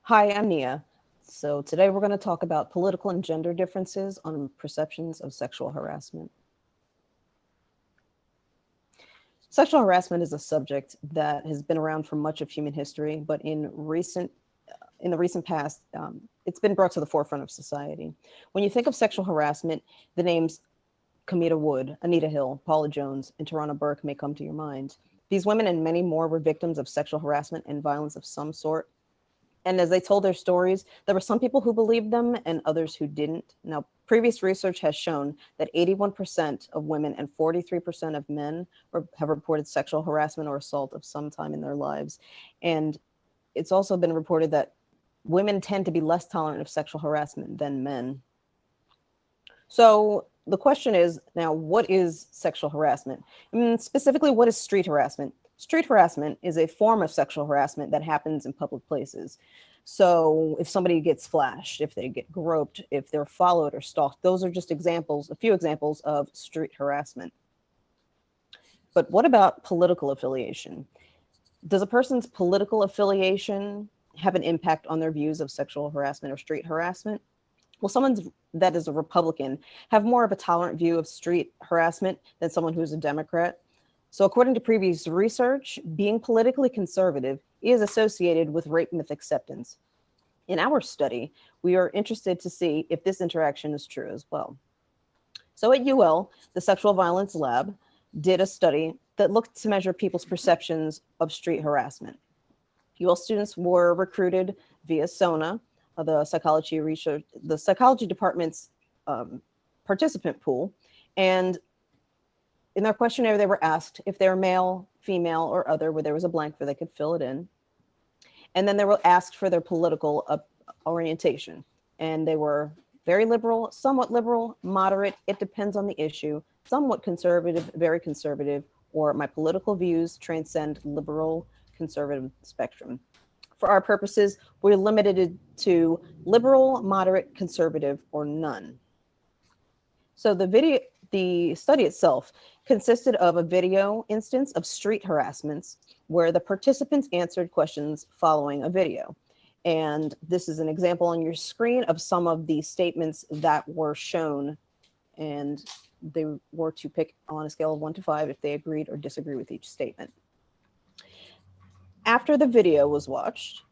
Hi, I'm Nia. So today we're going to talk about political and gender differences on perceptions of sexual harassment. Sexual harassment is a subject that has been around for much of human history, but in the recent past, it's been brought to the forefront of society. When you think of sexual harassment, the names Kamita Wood, Anita Hill, Paula Jones, and Tarana Burke may come to your mind. These women and many more were victims of sexual harassment and violence of some sort. And as they told their stories, there were some people who believed them and others who didn't. Now, previous research has shown that 81% of women and 43% of men have reported sexual harassment or assault of some time in their lives. And it's also been reported that women tend to be less tolerant of sexual harassment than men. So the question is now, what is sexual harassment? Specifically, what is street harassment? Street harassment is a form of sexual harassment that happens in public places. So if somebody gets flashed, if they get groped, if they're followed or stalked, those are just examples, a few examples of street harassment. But what about political affiliation? Does a person's political affiliation have an impact on their views of sexual harassment or street harassment? Well, someone that is a Republican have more of a tolerant view of street harassment than someone who's a Democrat. So according to previous research, being politically conservative is associated with rape myth acceptance. In our study, we are interested to see if this interaction is true as well. So at UL, the Sexual Violence Lab did a study that looked to measure people's perceptions of street harassment. UL students were recruited via SONA, the psychology department's participant pool. And in their questionnaire, they were asked if they're male, female, or other, where there was a blank where they could fill it in. And then they were asked for their political orientation. And they were very liberal, somewhat liberal, moderate, it depends on the issue, somewhat conservative, very conservative, or my political views transcend liberal, conservative spectrum. For our purposes, we're limited to liberal, moderate, conservative, or none. So the study itself consisted of a video instance of street harassments where the participants answered questions following a video. And this is an example on your screen of some of the statements that were shown, and they were to pick on a scale of 1 to 5 if they agreed or disagreed with each statement. After the video was watched,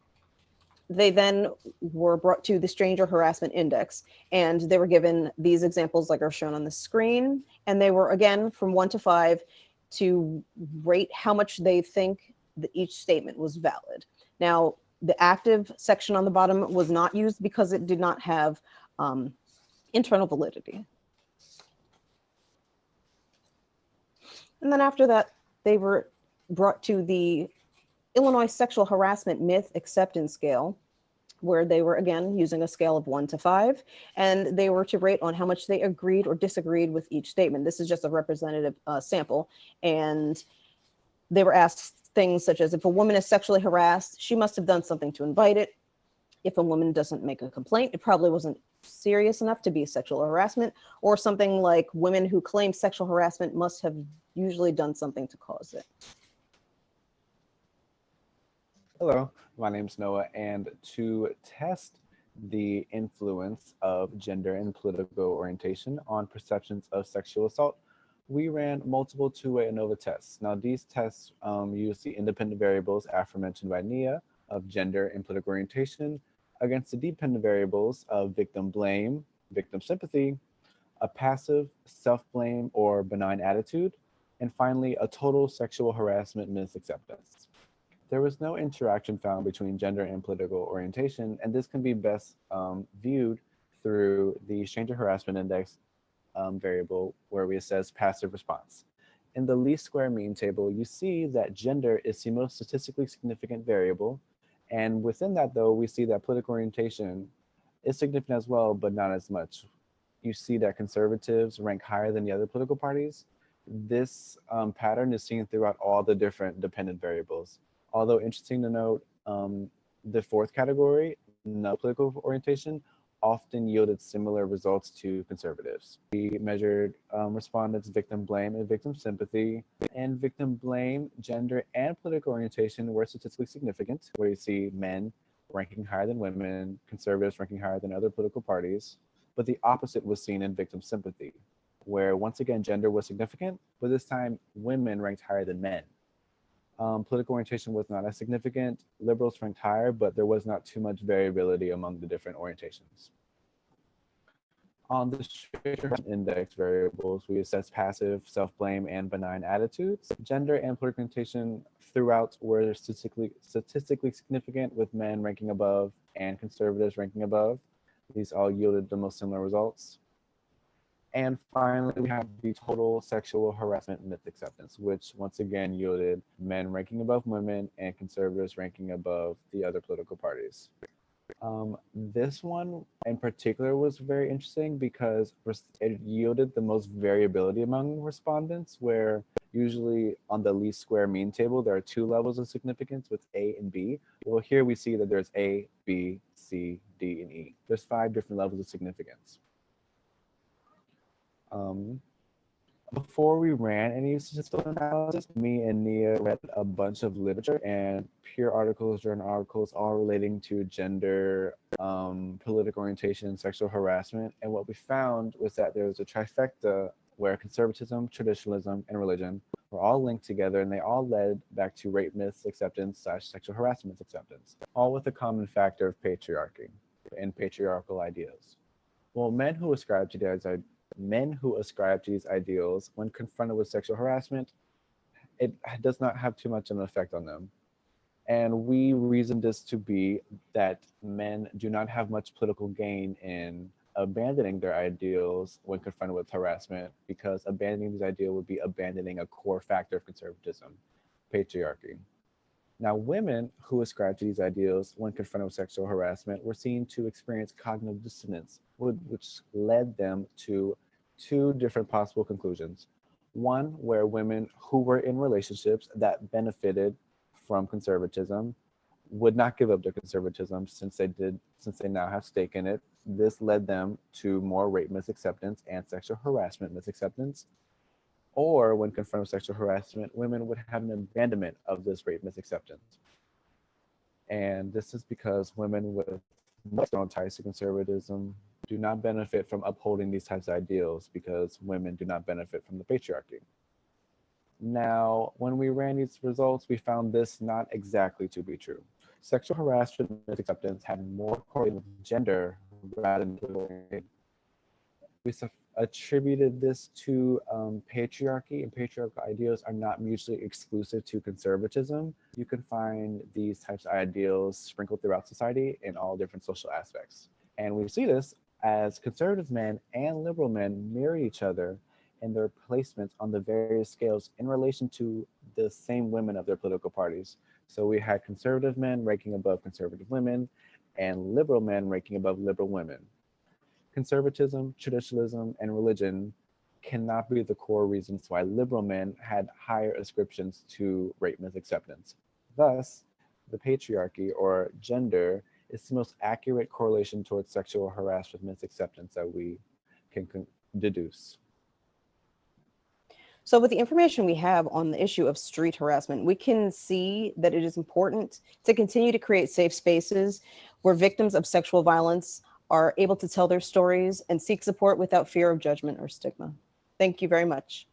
they then were brought to the Stranger Harassment Index, and they were given these examples like are shown on the screen. And they were, again, from 1 to 5 to rate how much they think that each statement was valid. Now, the active section on the bottom was not used because it did not have internal validity. And then after that, they were brought to the Illinois Sexual Harassment Myth Acceptance Scale, where they were, again, using a scale of 1 to 5, and they were to rate on how much they agreed or disagreed with each statement. This is just a representative sample. And they were asked things such as, if a woman is sexually harassed, she must have done something to invite it. If a woman doesn't make a complaint, it probably wasn't serious enough to be sexual harassment. Or something like, women who claim sexual harassment must have usually done something to cause it. Hello, my name's Noah, and to test the influence of gender and political orientation on perceptions of sexual assault, we ran multiple two-way ANOVA tests. Now, these tests use the independent variables aforementioned by Nia of gender and political orientation against the dependent variables of victim blame, victim sympathy, a passive self-blame or benign attitude, and finally, a total sexual harassment misacceptance. There was no interaction found between gender and political orientation, and this can be best viewed through the Stranger Harassment Index variable where we assess passive response. In the least square mean table, you see that gender is the most statistically significant variable, and within that, though, we see that political orientation is significant as well, but not as much. You see that conservatives rank higher than the other political parties. This pattern is seen throughout all the different dependent variables. Although interesting to note, the fourth category, no political orientation, often yielded similar results to conservatives. We measured respondents' victim blame and victim sympathy, and victim blame, gender, and political orientation were statistically significant, where you see men ranking higher than women, conservatives ranking higher than other political parties. But the opposite was seen in victim sympathy, where once again gender was significant, but this time women ranked higher than men. Political orientation was not as significant. Liberals ranked higher, but there was not too much variability among the different orientations. On the Strager index variables, we assess passive, self-blame, and benign attitudes. Gender and political orientation throughout were statistically significant, with men ranking above and conservatives ranking above. These all yielded the most similar results. And finally, we have the total sexual harassment myth acceptance, which once again yielded men ranking above women and conservatives ranking above the other political parties. This one in particular was very interesting because it yielded the most variability among respondents, where usually on the least square mean table, there are two levels of significance with A and B. Well, here we see that there's A, B, C, D, and E. There's 5 different levels of significance. Before we ran any statistical analysis, me and Nia read a bunch of literature and peer articles, journal articles, all relating to gender, political orientation, sexual harassment. And what we found was that there was a trifecta where conservatism, traditionalism, and religion were all linked together, and they all led back to rape myths acceptance / sexual harassment acceptance, all with a common factor of patriarchy and patriarchal ideas. Well, men who ascribe to these ideals, when confronted with sexual harassment, it does not have too much of an effect on them. And we reason this to be that men do not have much political gain in abandoning their ideals when confronted with harassment, because abandoning these ideals would be abandoning a core factor of conservatism, patriarchy. Now, women who ascribe to these ideals when confronted with sexual harassment were seen to experience cognitive dissonance, which led them to 2 different possible conclusions. One, where women who were in relationships that benefited from conservatism would not give up their conservatism since they now have stake in it. This led them to more rape misacceptance and sexual harassment misacceptance. Or when confronted with sexual harassment, women would have an abandonment of this rape misacceptance. And this is because women with more strong ties to conservatism do not benefit from upholding these types of ideals, because women do not benefit from the patriarchy. Now, when we ran these results, we found this not exactly to be true. Sexual harassment misacceptance had more correlated with gender rather than political. We attributed this to patriarchy, and patriarchal ideals are not mutually exclusive to conservatism. You can find these types of ideals sprinkled throughout society in all different social aspects. And we see this as conservative men and liberal men mirror each other in their placements on the various scales in relation to the same women of their political parties. So we had conservative men ranking above conservative women and liberal men ranking above liberal women. Conservatism, traditionalism, and religion cannot be the core reasons why liberal men had higher ascriptions to rape misacceptance. Thus, the patriarchy or gender is the most accurate correlation towards sexual harassment misacceptance that we can deduce. So, with the information we have on the issue of street harassment, we can see that it is important to continue to create safe spaces where victims of sexual violence are able to tell their stories and seek support without fear of judgment or stigma. Thank you very much.